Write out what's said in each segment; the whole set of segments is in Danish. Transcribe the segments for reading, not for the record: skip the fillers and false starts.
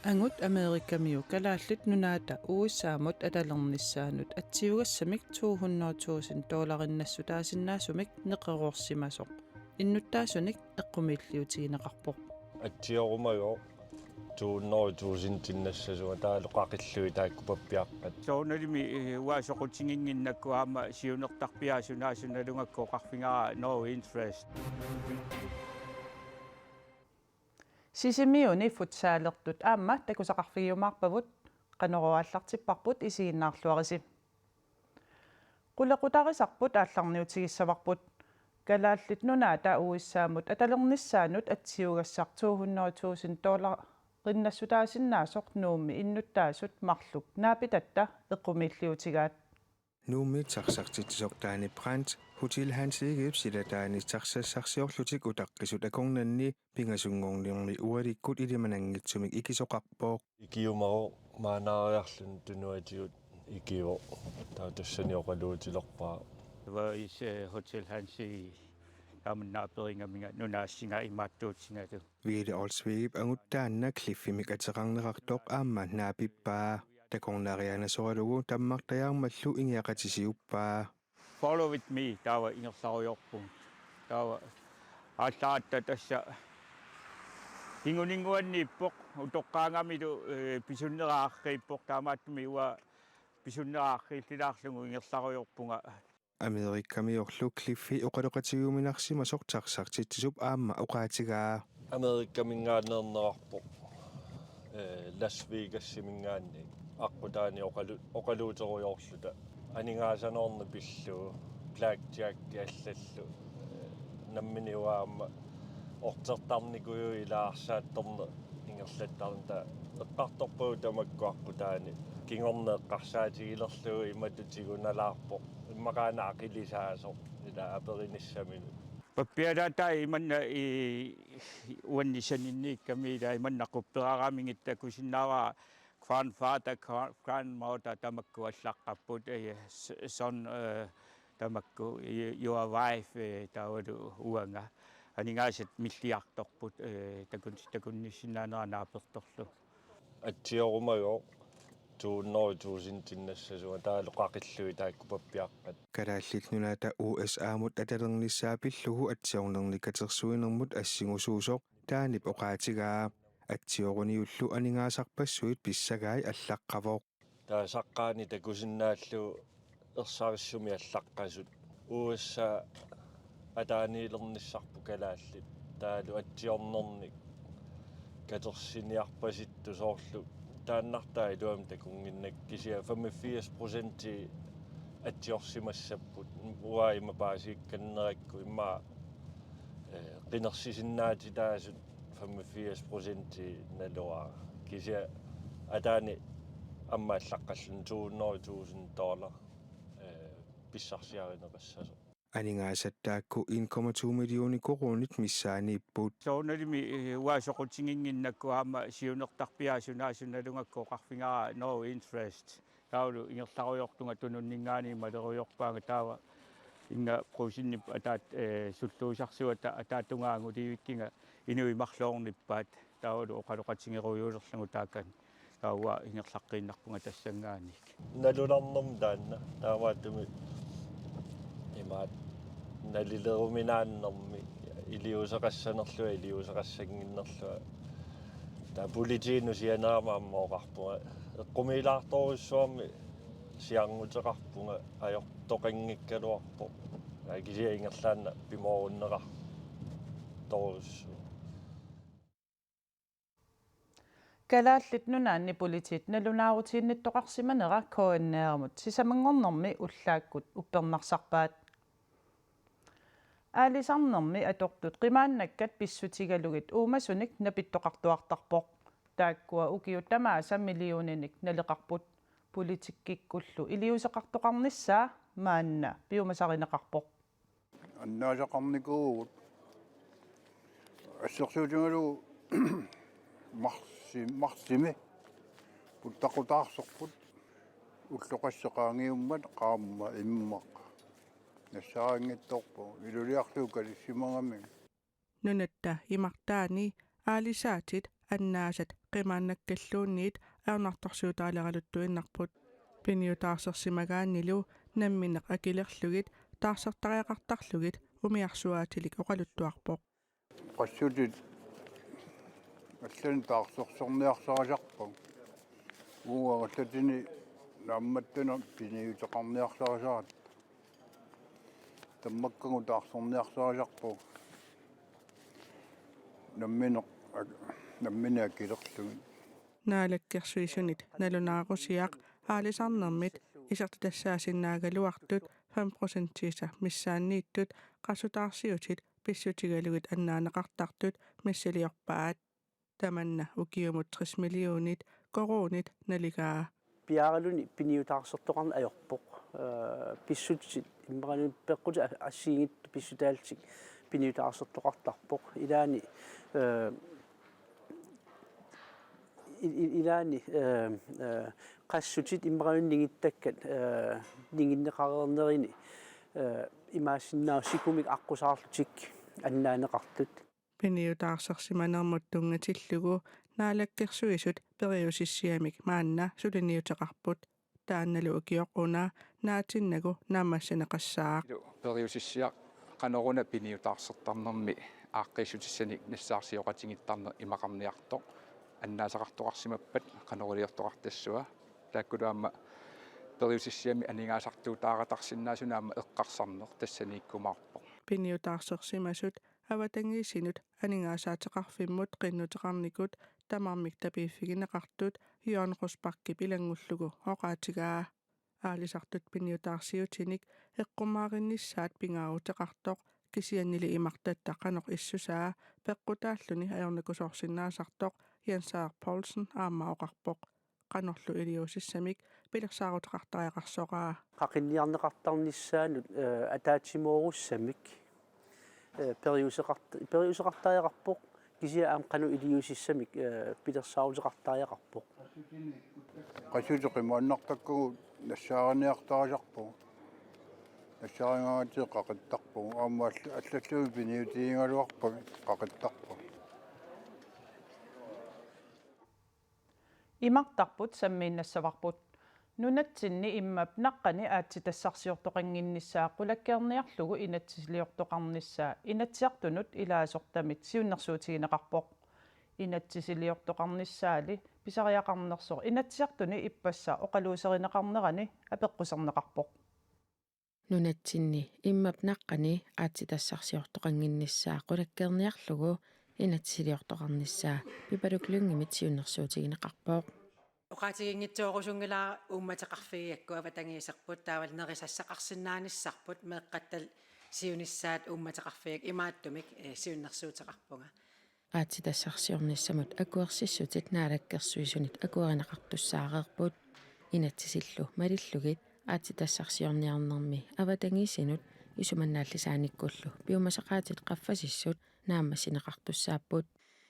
Angut Amerikamiu kalaallit nunaata uussaamut atalernissaanut atsiugassamik $200,000 neqerorsimasoq innuttaasunik eqqumilliutigineqarpoq атсиоруmago туунноритуусинтиннассасуа таалоқақиллуи тааккупаппиаққат сооналими уаасоқутингингиннакку аама сиунертарпиаасунаасуналунгакко қарфингара no interest sisimiuni futsaalertut aamma takusaqarfigiumaarpavut qaneruaallartipparput isiginnaarluarisi qulaqutarisarput aallarniutigissavарпут kalaallit nunaata uissaamut atalernissaanut atsiugassaq $200,000 qinnassutaasinnaasoq nuummi innuttaasut marluk naapitatta eqqumilliutigaat nuummi tarsartitsoqtaani brand Hotel Hansigib silataani tarsassarsiorlutik utaqqisut akornanni pingasungorniorni ualikkut ilimanangitsumik ikisoqarpooq ikиумаро маанаариарлун тунуатигут икиво таатуссаниоқалуутилерпаа is hotel Hansi амнааперингаминга нунаассинга имааттуутсингалу Vide Olsvib anguttaanna kliffimik ateqarnerartoq aamma naapippaa takornarianasoralugu tammartajaarmallu ingiaqatisiuppaa follow with me tawa ingerlaruyorpun tawa ааллаатта тасса хингунingуаннииппоқ утоққаангамилу писуннерааррииппоқ таамааттуми уа писуннерааррииллилаарлугу ингерларуйорпунга Amerikamiorlu kliffi oqaloqatiguminarsimasoq tarsartitsisup aamma oqaatigaa америккамингаанернерарпоқ Las Vegas-симингаанни аққутаани оқалуутеруйоорлута анингаасанорни пиллуу blackjack аллаллу намминиуаама ортертарникуйу илаарсаатторне ингерлаттарнта эққарторпуу тамаккуаққутаани кингорнеэққарсаатигилерлугу иматутигуналаарпоқ иммақаанаақилисаасоқ ила апериниссамину паппиалаатай иманна уаннисаниннииккамиила иманнақуппераарамингитта кусиннаава grandfather grandmother таmakku аллаққаппут son таmakku your wife таавалу уанга анингаасат миллиарторпут такунниссинааneranaappertorlu атсиоруmago туунноритуусинтиннассасуа таалоқақиллуи тааккупаппиаққат kalaallit nunaata USA-mut atalernissaapillugu atsiornernikkatersuinermut assingusууsoq taanip oqaatigaa atsioruniullu aningaasarpassuit pissagaai allaqqavoq таасаққаани такусиннааллу ерсаарissumi аллаққасут USA атааниилерниссарпу калааллит таалу атсиорнерник катерсиниарпаситту соорлу тааннартаа илуам такунгиннак кисиа 85% атсиорсимассаппут уаима паасиикканнеракку имма qinnersisиннаати таасут 85% налуа кисиа атаани амма аллаққаллун $200,000 писсарсиаринеқассасо aningaasattaakku 1,2 millioni korunit missaaniipput сооналими уаасоқутингингиннакку аама сиунертарпиаасунаасуналунгакко қарфингара no interest таулу ингерларуйортунга тунуннингаани малеруйорпаага таава инга прусиннип атаат суллуусарсуата атаатунгаангу тивиккинга инуимарлоорниппаат таулу оқалоқатингеруйуулерлугу таакан таауа ингерлаққииннарпунга тассангааник налуларнерм таанна таавааттуми имаат налилеруминааннерми илиусеқассанерлуа илиусеқассангиннерлуа таа политиину сианаамааммооқарпунга эққумилаарторуссуарми сиарнгутеқарпунга аёртоқангиккалуарпо агисиа ингерлаанна пимооруннеқар торуссу kalaallit nunaanni politit nalunaaruutiinnittоqarsimanera koanneeramut sisamangornermi ullaakkut uppernarsarpaat aalisarnermi atortut qimaannakkat pissutigalugit uumasunik napittoqartuartarpoq taakkua ukiutamaasa millioninik naleqarput politikkikkullu iliuseqartoqarnissaa maanna piumasarineqarpoq аннаасақарникуугут ассерсуутингалу марсими путтақутаарсорпут уллоқассеқаангиуммат qaamma иммақ нассараангитторпу илулиарлуу калиссимагами nunatta imartaani aalisaatit annaasat qimaannakkalluunniit aarnartorsuutaaleraluttуиннарпут пиниутаарсерсимагааннилу намминеқ акилерлугит таарсертариақартарлугит умиарсуаатилик оқалуттуарпоқ qassutит аллан таарсорсорниарсарисарпу ууагаллатини наамматтуна пиниутеқарниарсарисарат таммаккагу таарсорниарсарисарпу наммина акилерлугит наалаккерсуисунит налунаарусиақ аалисарнэрмит исертутассаасиннаагалуартут 5%-иса миссааннииттут qasutaarsiutit писсутигалугит аннаанеқартартут миссалиорпаат таманна укиумут 30 миллионит коруунит налигаа пиаралуни пиниутаарсертоқарна аёрпоқ писсутит иммагалун пеққути ассиигит писсутаалтик пиниутаарсертоқартарпоқ илаани qassutит иммагалун нингиттаккат нингиннеқарернерини имаассиннаусикумик аққусаарлутик аннаанеқартут пиниутаарсерсиманермут тунгатиллугу наалаккерсуисут периусиссиамик маанна сулиниутеқарпут таанналу укиоқуна наатиннагу наамассанеқассаа периусиссиақ каноруна пиниутаарсертарнерми ааққиссутиссаник нассаарсиоқатингиттарнер имақарниарто аннаасақартоқарсимаппат канорулиортоқартассуа тааккулуамма периусиссиами анигаасартуутааратарсиннаасунаама эққарсарнер тассанииккумаарпо пиниутаарсерсимасут аватангиисинут анигаасаатеқарфиммут қиннутеқарникут тамармик tapииффигинеқартут юанеқуспарки пилангуллугу оqaатигаа аалисартут пиниутаарсиутиник эққумаариннissaат пингаарутеқартоқ кисианнили имартатта қанеқ иссусаа пеққутааллуни аёрникусорсиннаасартоқ Jens Paulsen аамаоқарпоқ qanorlu iliusissamik pilersaaruteqartariaqarsoqaa qaqinniarneqartarnissaanut ataatsimoorussамик periuseqartariaqarpoq kisia aam qanu iliusissamik pilersaaruteqartariaqarpoq qassutеқимааннартаккугу нассаарниартарисарпу нассаарингаагатиэ qaqittarpu аама аллаллуи пиниутиингалуарпа qaqittarpu имартарпут саммииннассаварпут нунатсинни иммап наққани аатситассарсиортоқангиннissaа qulakkeerniarlugu inatsisiliortoqarnissaa inatsiartunut ilaasортамит сиуннэрсуутигинеқарпоқ inatsisiliortoqarnissaali писариақарнерсоо inatsiartuni иппасса оқалуусеринеқарнерани апеққусернеқарпоқ нунатсинни иммап наққани аатситассарсиортоқангиннissaа qulakkeerniarlugu inatsisiliortoqarnissaa пипалуклунгимит сиуннэрсуутигинеқарпоқ Oqaatiginnitsuorusunngilaa uummataqarfigiakku avatangиисерпут таавал нерисассақарсинааниссарпут меэққаттал сиунissaат уумматақарфигак имааттумик сиуннэрсуутеқарпунга аатситассарсиорниссамут акуерсиссутит наалаккерсуисунит акуеринеқартуссаареерпут инатсисиллу малиллугит аатситассарсиорниарнерми аватангиисинут исуманнааллисааниккуллу пиумасақаатит қаффасиссут нааммасинеқартуссааппут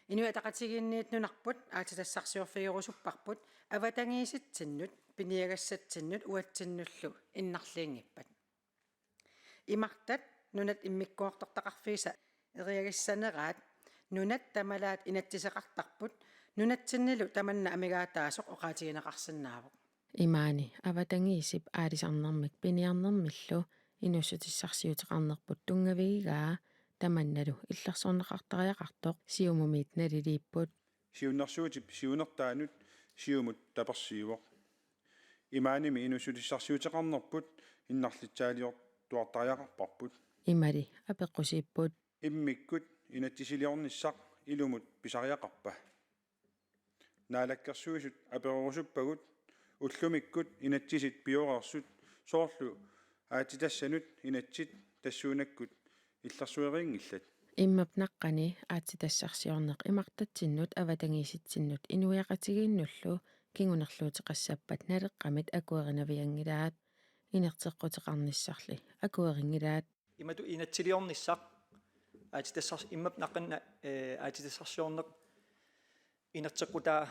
инуатақатигинниит нунарпут аатитассарсиорфигерусуппарпут аватангииситсиннут пиниагассатсиннут уатсиннуллу иннарлиингиппат имартат нунат иммиккуартартақарфиса эриагиссанераат нунат тамалаат инатсисеқартарпут нунатсиннилу таманна амигаатаасоқ оqaатигинеқарсинаавоқ имаани аватангиисип аалисарнэрмик пиниарнэрмиллу инуссутиссарсиутеқарнерпут тунгавигигаа таманналу илларсорнеқартариақартоқ сиумумиит налилииппут сиуннэрсуутип сиунертаанут сиумут таперсиивоқ имааними инуссутиссарсиутеқарнерпут иннарлитсаалиортуартариақарпарпут имали апеққусииппут иммиккут инатсисилиорниссақ илумут писариақарпа наалаккерсуисут аперерусуппагут уллумиккут инатсисит пиорерсут соорлу аатитассанут инатсит тассуунаккут илларсуериингиллат иммап наққани аатитассарсиорнеқ имартатсиннут аватангииситсиннут инуяқатигииннуллу кингунерлуутеқассаппат налеққамит акуеринавиангилаат инертеққутеқарниссарли акуерингилаат имату инатсилиорниссақ аатитассарс иммап наққанна аатитассарсиорнеқ инертеққутаа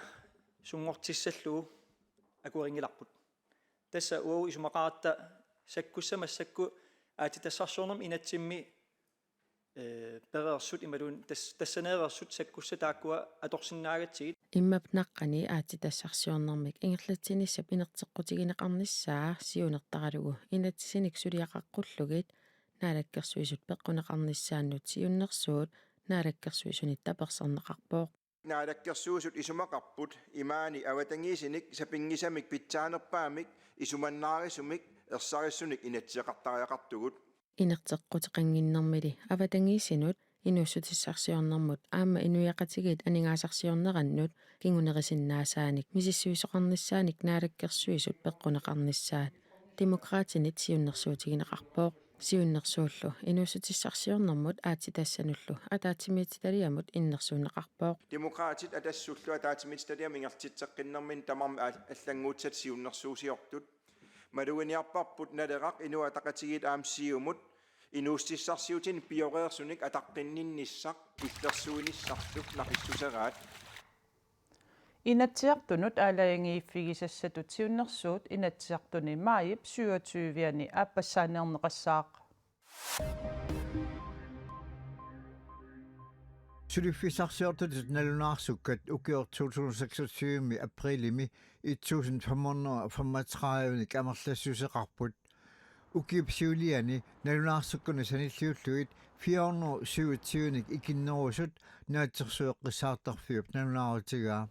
сунгортиссаллуу акуерингиларпут тасса уу исумақаратта саккуссамассакку аатитассарсиорнерми инатсимми pereersut imalun tassaneerersut sakkussa taakkua atorsinnaagatsigit Immap naqqani aatitassarsiornermik ingerlatsinissap inerteqqutigineqarnissaa siunertaralugu inatsisinik suliaqaqqullugit naalakkersuisut peqqunaqarnissaannut siunnersuut naalakkersuisunit tapersarneqarpooq naalakkersuusut isumaqarput imaani avatangiisinik sapingisamik pitsaanerpaamik isumannaarisumik ersarissunik inatsiaqartariaqartugut inerteqqutiqanginnermili avatangiisinut inussutissarsiornermut aamma inuyaqatigit aningaasarsiornerannut kingunerisinnaassaanik misissuisoqarnissaanik naalakkersuisut peqqunaqarnissaat demokraatinit siunnersuutigineqarpooq siunnersuullu inussutissarsiornermut aatsitassanullu ataatimiititaliamut innersuunneqarpooq demokraatit atassullu ataatimiititaliam ingertitseqqinnermin tamarmi аллангуутсат siunnersuusiortut maluiniarparput naleraq inuataqatigit aamsiumut inuustissarsiutin pioreersunik ataqqinninnissaq illersuunissarluk naqissuseraat Inatsiartunut aalayangiiffigisassatut siunnersuut inatsiartuni maayip 27-viani aappassaaniarneqassaaq Sulifisarsiortut nalunaarsukat ukior 2026 aprilimi 1535 amerlassuseqarput ukipsiuliani nalunaarsukkuni sanilliulluit 427 ikinnerusut naatsersueqqissaartarfiup nalunaarutigaa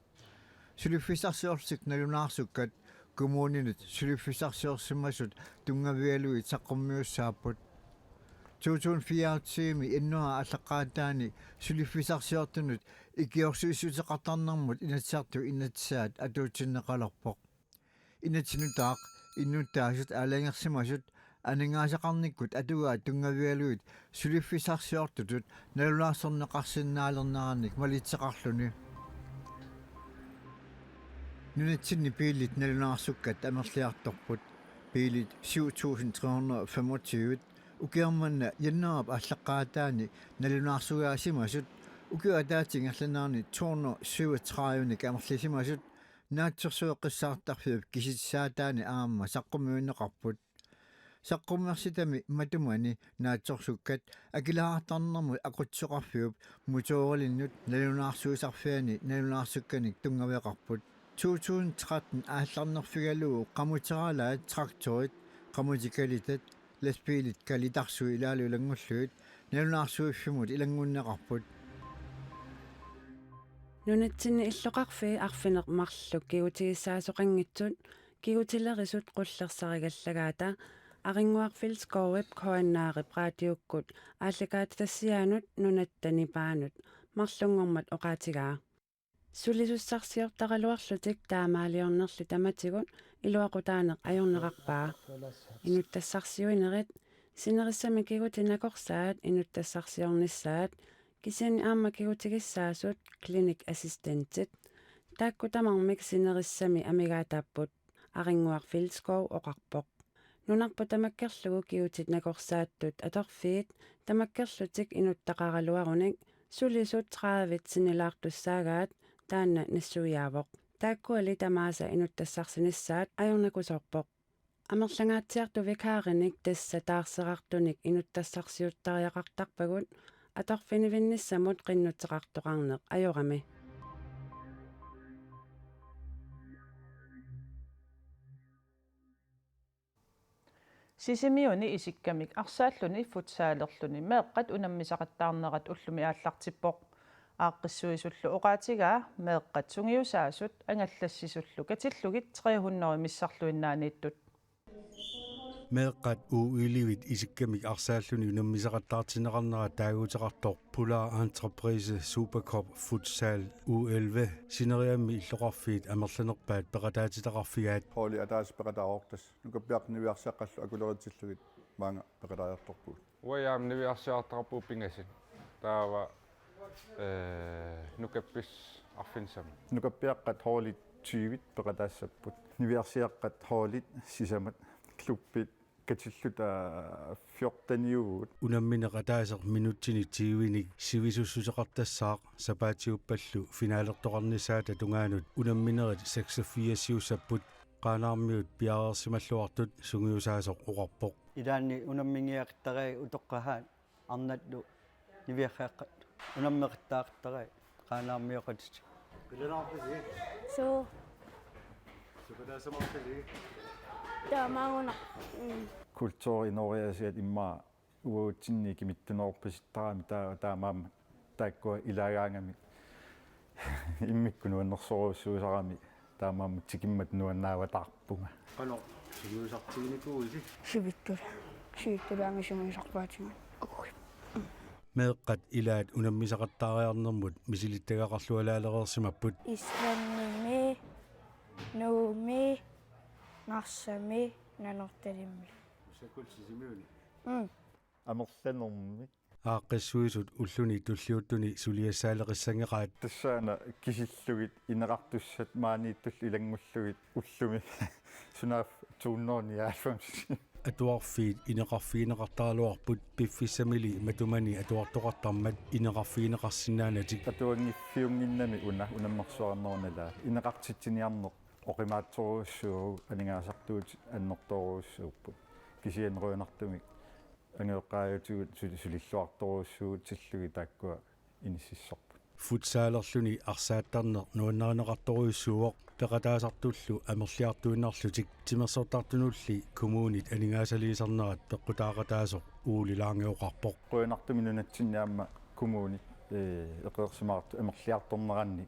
sulifisarsiortik nalunaarsukat kommuninut sulifisarsiorsimmasut tungavialuit saqqummiussaaput 2024 innua allaqaataani sulifisarsiortunut ikiorsuissuteqartarnermut inatsiartu inatsaat atuutsinneqalerpoq inatsinutaaq innuttaasut aalangersimasut aningaasaqarnikkut atugaa tungavialuit sulifisarsiortutut nalunaarsorneqarsinnaalernernik malitseqarluni nunatsinni piilit nalunaarsukkat amerliartorput piilit 7325 ukiarmanna yannaap allaqaataani nalunaarsugaasimasut ukiataatsingerlanaarni 237 amerlisimasut naatsersueqqissaartarfiup kisitsaataani aamma saqqummiunneqarput saqqummersitami matumani naatsorsukkat akilaartarnermut aqutsoqarfiup mutuoralinnut nalunaarsuisarfiani nalunaarsukkanik tungaveqarput 2013 aallarnerfigaluu qamuteralaat traktorit qamutikalitat ласпилит калитарсу илаалу илангуллуит налунаарсуиффимут илангуннеқарпут нунатсинни иллоқарфи арфинеқ марлу кигутигиссаасоқангитсут кигутилерисут қуллерсаригаллагаата арингуарфилскоуип коаннаарип радиуккут ааллакаат тассиаанут нунаттани паанут марлунгормат оқаатигаа сулисуссарсиортаралуарлутик таамаалиорнерли таматигут илуақутаанеқ ajorneqarpaa инуттассарсиуинерит синериссами кигутинакорсаат инуттассарсиорнissaат кисиани аама кигутигиссаасут клиник ассистентит тааккутамармик синериссами амигаатааппут арингуарфилскоу оқарпоқ нунарпу тамаккерлугу кигутит накорсааттут аторфиит тамаккерлутик инуттақаралуаруник сулисут 30 синилаартуссаагаат таанна нассуиаавоқ тааккуали тамааса инуттассарсинissaат ajornakusorpoq амерлангаатсиарту викаариник тасса таарсерартуник инуттассарсиуттариақартарпагут аторфинивинниссамут qinnuteqartoqarneq ajorami Sisimiuni isikkamik arsaalluni futsaalerluni meeqqat unammisaqattaarnerat ullumi aallartippoq aaqqissuisullu oqaatigaa meeqqat sungiusaasut angallassisullu katillugit 300 missarluinnaaniittut meeqqat uilivit isikkamik arsaalluni unammisaqattaartineqarnera taaguuteqartor Polar Entreprise Supercup Futsal U11 sineriammi illoqarfiit amerlanerpaat peqataatitaqarfigaat hooli ataas peqataaqortas nukapiaqniviarsaqqallu akuleritillugit maanga peqataajartorpuut uajaam niviarsiartarpu pingasin taava nukappis arfinsam nukapiaqqat hoolit 20 peqataassapпут niviarsiaqqat hoolit sisamat kluppit katilluta 14 unammineqataaseq minuttini tiivinik sivisussuseqartassaaq sapaatiuppallu finaalertoqarnisaata tungaanut unamminerit 86 siusapput qaanaarmiut piareersimalluartut sungiusaasoq oqarpoq ilaanni unammingiaqtarai utoqqahaat arnatlu niviaqaqqat unammeqittaaqattarai qaanaarmiuqatit Pilanarpisi. So, Sukadasamartali. taamaanguna. kultuurinoriasiat immaa uutsinni kimittunoorpasittaraami taamaama taakkua ilaagaangami immikkunuannersoruussuusarami taamaama tikimmat nuannaawatarpunga Qano sumuusartiginikuusi. Sivittulaangisumisarpaatigun. meeqqat ilaat unammisaqattaariarnermut misilittagaqarlualaaleriorsimapput Islannimi, nuumi, narsami, nanortalimmi. Sakul sisimiuni. amerlanermi aaqqissuisut ulluni tulliuttuni suliassaaleqissangeqaat tassaana kisillugit ineqartussat maaniittull ilangullugit ullumi sunaaf tuunnoorni aalfamsi atuarfiit ineqarfiineqartaaluarput piffissamili matumani atuartoqartarmat ineqarfiineqarsinnaanatik atuangiffiunginnami unammersuarnernerlaa ineqartitsiniarneq oqimaatsoruussuu aningaasartuut annertoruussuuppu kisianruunartumik angeoqqaajutigut sulilluartoruussuut sillugi taakkua inississorput futsaalerluni arsaattarneq nuannarineqartoruissuuoq peqataasartullu amerliartuinnarlutik timersortartunulli kommunit aningaasaliisarnerat peqqutaaqataasoq uulilaangeoqarpoq quinartumi nunatsinniaamma kommunit eqeersimaartu amerliartorneranni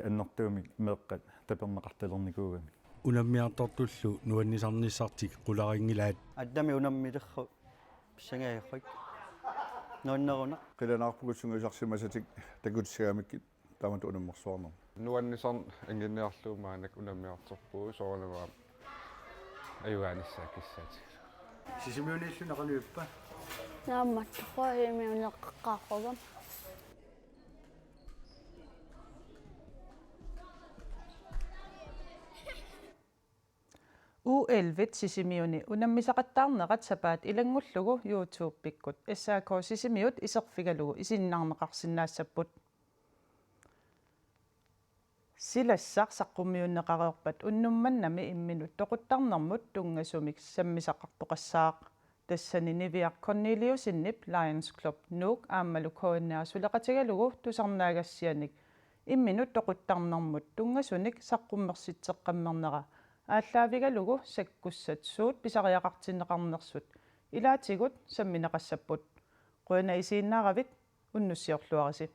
annertuumik meeqqat taperneqartalernikуугами unammiartortullu nuannisarnissartik qularingilaat addami unammilerru pissangaajarrik nuanneruna qilanаарpugusunguisarsimasatik takutsigaamikkit taamatu unammersuarner nuannisarn anginniarluumaanak unammiartorpuu soornavaam ajuaanissaakissaati Sisimiuniillu naqanuippa. Naammattoqua imiuneqqaqqaarrugam. U11 sisimiuni unammisaqattaarneqat sapaat ilangullugu YouTube-pikkut issaakoo sisimiut iserfigalugu isinnarneqarsinnaassaput silassaq saqqummiunneqareerpat unnummannami imminut toquttarnermut tungasumik sammisaqartoqassaaq tassani niviaq Corneliusinnip Lions Club nuuk aammalu koinnaasuleqatigalugu tusarnaagassianik imminut toquttarnermut tungasunik saqqummersitseqqammerneqa ааллаавигалугу саккуссат суут писариақартиннеқарнерсут илаатигут самминеқассаппут қуяна исииннааравит уннуссиорлуараси